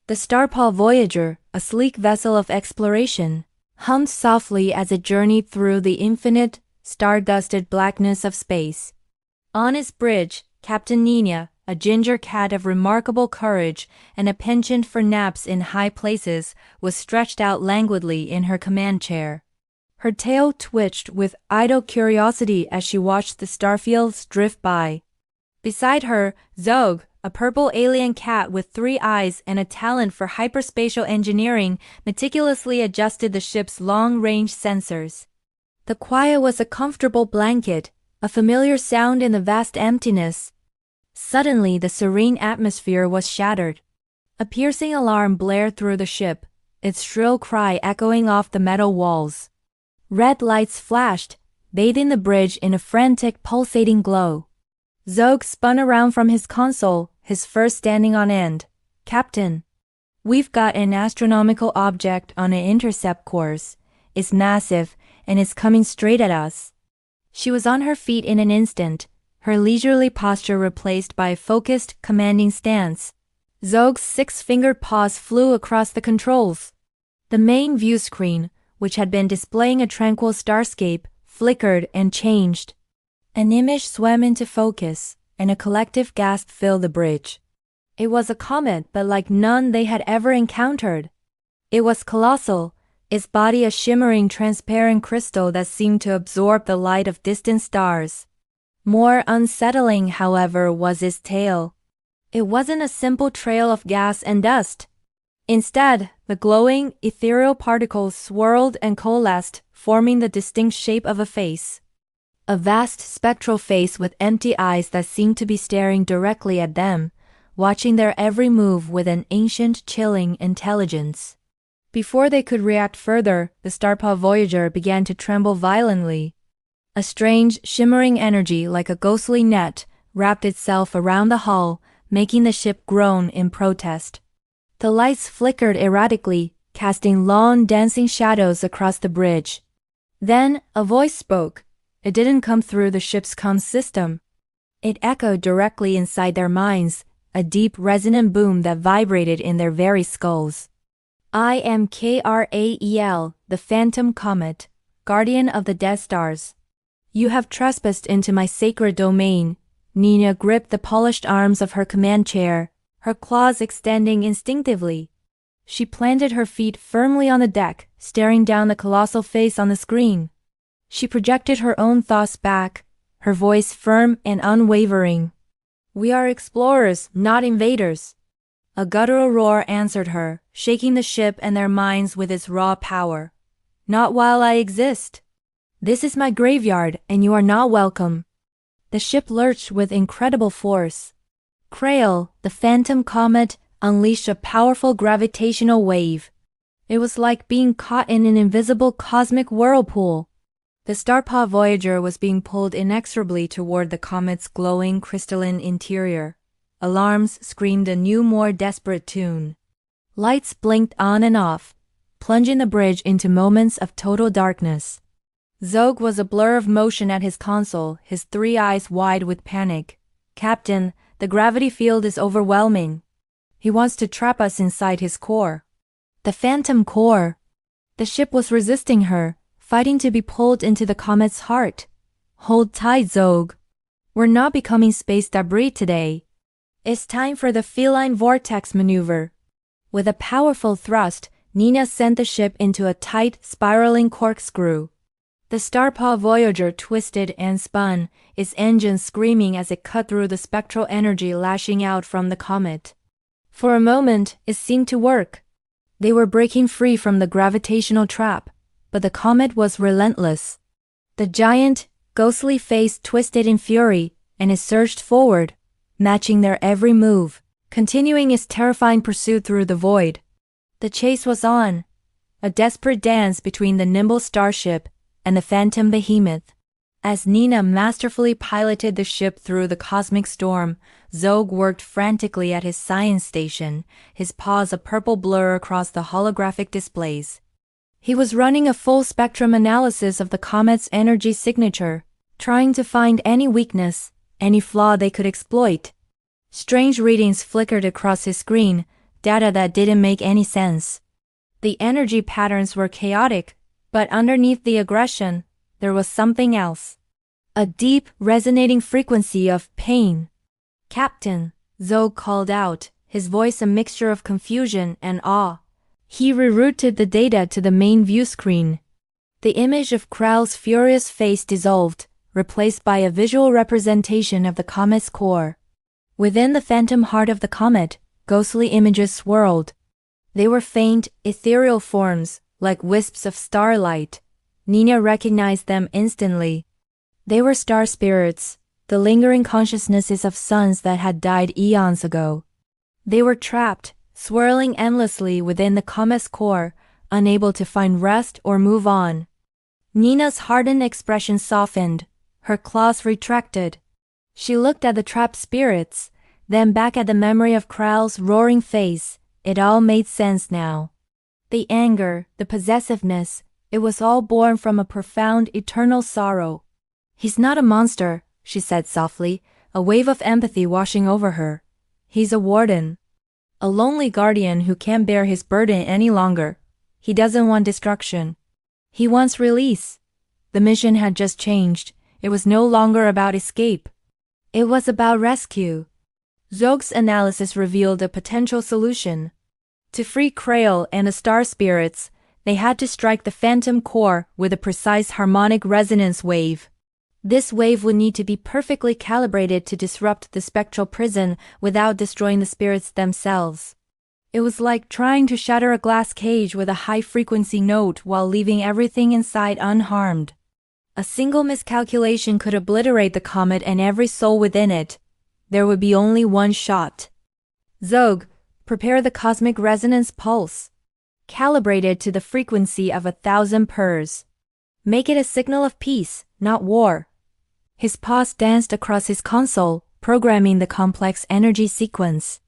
The Starpaw Voyager, a sleek vessel of exploration, hummed softly as it journeyed through the infinite, star-dusted blackness of space. On its bridge, Captain Nina, a ginger cat of remarkable courage and a penchant for naps in high places, was stretched out languidly in her command chair. Her tail twitched with idle curiosity as she watched the starfields drift by. Beside her, Zog, a purple alien cat with 3 eyes and a talent for hyperspatial engineering, meticulously adjusted the ship's long-range sensors. The quiet was a comfortable blanket, a familiar sound in the vast emptiness. Suddenly, the serene atmosphere was shattered. A piercing alarm blared through the ship, its shrill cry echoing off the metal walls. Red lights flashed, bathing the bridge in a frantic, pulsating glow. Zog spun around from his console, his fur standing on end. "Captain, we've got an astronomical object on an intercept course. It's massive, and it's coming straight at us." She was on her feet in an instant, her leisurely posture replaced by a focused, commanding stance. Zog's 6-fingered paws flew across the controls. The main view screen, which had been displaying a tranquil starscape, flickered and changed. An image swam into focus, and a collective gasp filled the bridge. It was a comet, but like none they had ever encountered. It was colossal, its body a shimmering transparent crystal that seemed to absorb the light of distant stars. More unsettling, however, was its tail. It wasn't a simple trail of gas and dust. Instead, the glowing, ethereal particles swirled and coalesced, forming the distinct shape of a face. A vast spectral face with empty eyes that seemed to be staring directly at them, watching their every move with an ancient, chilling intelligence. Before they could react further, the Starpaw Voyager began to tremble violently. A strange, shimmering energy like a ghostly net wrapped itself around the hull, making the ship groan in protest. The lights flickered erratically, casting long, dancing shadows across the bridge. Then, a voice spoke. It didn't come through the ship's comm system. It echoed directly inside their minds, a deep, resonant boom that vibrated in their very skulls. "I am Krael, the Phantom Comet, guardian of the Death Stars. You have trespassed into my sacred domain." Nina gripped the polished arms of her command chair, her claws extending instinctively. She planted her feet firmly on the deck, staring down the colossal face on the screen. She projected her own thoughts back, her voice firm and unwavering. "We are explorers, not invaders." A guttural roar answered her, shaking the ship and their minds with its raw power. "Not while I exist. This is my graveyard, and you are not welcome." The ship lurched with incredible force. Krael, the Phantom Comet, unleashed a powerful gravitational wave. It was like being caught in an invisible cosmic whirlpool. The Starpaw Voyager was being pulled inexorably toward the comet's glowing crystalline interior. Alarms screamed a new, more desperate tune. Lights blinked on and off, plunging the bridge into moments of total darkness. Zog was a blur of motion at his console, his 3 eyes wide with panic. "Captain, the gravity field is overwhelming. He wants to trap us inside his core." The Phantom Core. The ship was resisting her, fighting to be pulled into the comet's heart. "Hold tight, Zog. We're not becoming space debris today. It's time for the feline vortex maneuver." With a powerful thrust, Nina sent the ship into a tight, spiraling corkscrew. The Starpaw Voyager twisted and spun, its engine screaming as it cut through the spectral energy lashing out from the comet. For a moment, it seemed to work. They were breaking free from the gravitational trap, but the comet was relentless. The giant, ghostly face twisted in fury, and it surged forward, matching their every move, continuing its terrifying pursuit through the void. The chase was on, a desperate dance between the nimble starship and the phantom behemoth. As Nina masterfully piloted the ship through the cosmic storm, Zog worked frantically at his science station, his paws a purple blur across the holographic displays. He was running a full spectrum analysis of the comet's energy signature, trying to find any weakness, any flaw they could exploit. Strange readings flickered across his screen, data that didn't make any sense. The energy patterns were chaotic, but underneath the aggression, there was something else. A deep, resonating frequency of pain. "Captain," Zog called out, his voice a mixture of confusion and awe. He rerouted the data to the main view screen. The image of Krell's furious face dissolved, replaced by a visual representation of the comet's core. Within the phantom heart of the comet, ghostly images swirled. They were faint, ethereal forms, like wisps of starlight. Nina recognized them instantly. They were star spirits, the lingering consciousnesses of suns that had died eons ago. They were trapped, swirling endlessly within the comet's core, unable to find rest or move on. Nina's hardened expression softened, her claws retracted. She looked at the trapped spirits, then back at the memory of Krell's roaring face. It all made sense now. The anger, the possessiveness, it was all born from a profound, eternal sorrow. "He's not a monster," she said softly, a wave of empathy washing over her. "He's a warden. A lonely guardian who can't bear his burden any longer. He doesn't want destruction. He wants release." The mission had just changed. It was no longer about escape. It was about rescue. Zog's analysis revealed a potential solution. To free Krail and the star spirits, they had to strike the phantom core with a precise harmonic resonance wave. This wave would need to be perfectly calibrated to disrupt the spectral prison without destroying the spirits themselves. It was like trying to shatter a glass cage with a high-frequency note while leaving everything inside unharmed. A single miscalculation could obliterate the comet and every soul within it. There would be only one shot. "Zog, prepare the cosmic resonance pulse. Calibrate it to the frequency of 1,000 pers. Make it a signal of peace, not war." His paws danced across his console, programming the complex energy sequence.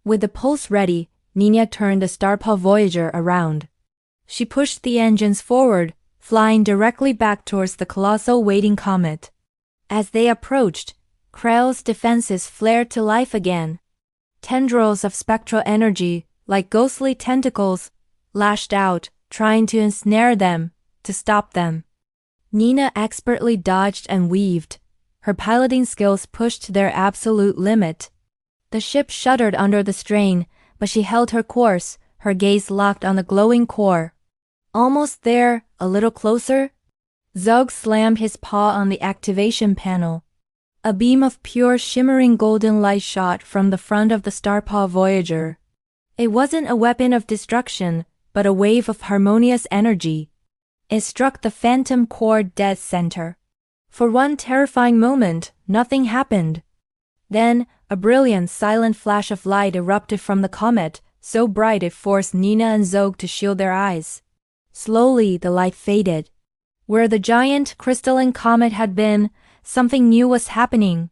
With the pulse ready, Nina turned the Starpaw Voyager around. She pushed the engines forward, flying directly back towards the colossal waiting comet. As they approached, Krell's defenses flared to life again. Tendrils of spectral energy, like ghostly tentacles, lashed out, trying to ensnare them, to stop them. Nina expertly dodged and weaved. Her piloting skills pushed to their absolute limit. The ship shuddered under the strain, but she held her course, her gaze locked on the glowing core. Almost there, a little closer. Zog slammed his paw on the activation panel. A beam of pure shimmering golden light shot from the front of the Starpaw Voyager. It wasn't a weapon of destruction, but a wave of harmonious energy. It struck the phantom core dead center. For one terrifying moment, nothing happened. Then, a brilliant, silent flash of light erupted from the comet, so bright it forced Nina and Zog to shield their eyes. Slowly, the light faded. Where the giant, crystalline comet had been, something new was happening.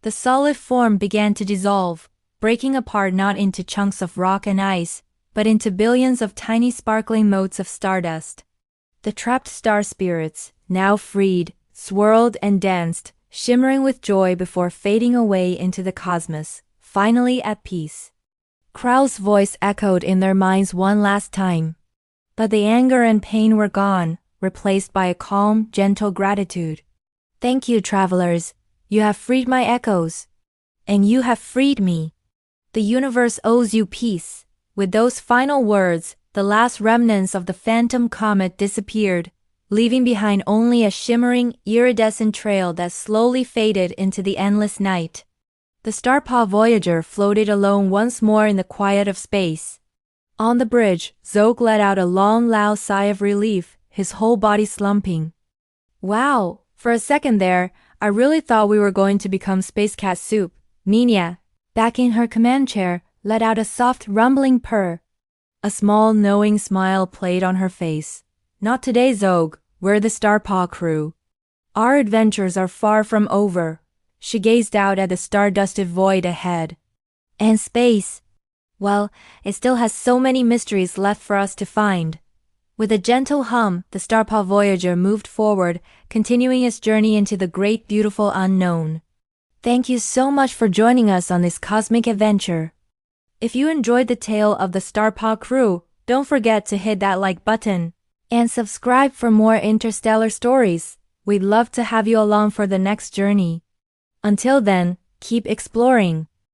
The solid form began to dissolve, breaking apart not into chunks of rock and ice, but into billions of tiny sparkling motes of stardust. The trapped star spirits, now freed, swirled and danced, shimmering with joy before fading away into the cosmos, finally at peace. Krell's voice echoed in their minds one last time. But the anger and pain were gone, replaced by a calm, gentle gratitude. "Thank you, travelers. You have freed my echoes. And you have freed me. The universe owes you peace." With those final words, the last remnants of the phantom comet disappeared, leaving behind only a shimmering, iridescent trail that slowly faded into the endless night. The Starpaw Voyager floated alone once more in the quiet of space. On the bridge, Zog let out a long, loud sigh of relief, his whole body slumping. "Wow, for a second there, I really thought we were going to become Space Cat soup." Nina, back in her command chair, let out a soft, rumbling purr. A small, knowing smile played on her face. "Not today, Zog. We're the Starpaw crew. Our adventures are far from over." She gazed out at the star-dusted void ahead. "And space. Well, it still has so many mysteries left for us to find." With a gentle hum, the Starpaw Voyager moved forward, continuing its journey into the great, beautiful unknown. "Thank you so much for joining us on this cosmic adventure. If you enjoyed the tale of the Starpaw crew, don't forget to hit that like button and subscribe for more interstellar stories. We'd love to have you along for the next journey. Until then, keep exploring.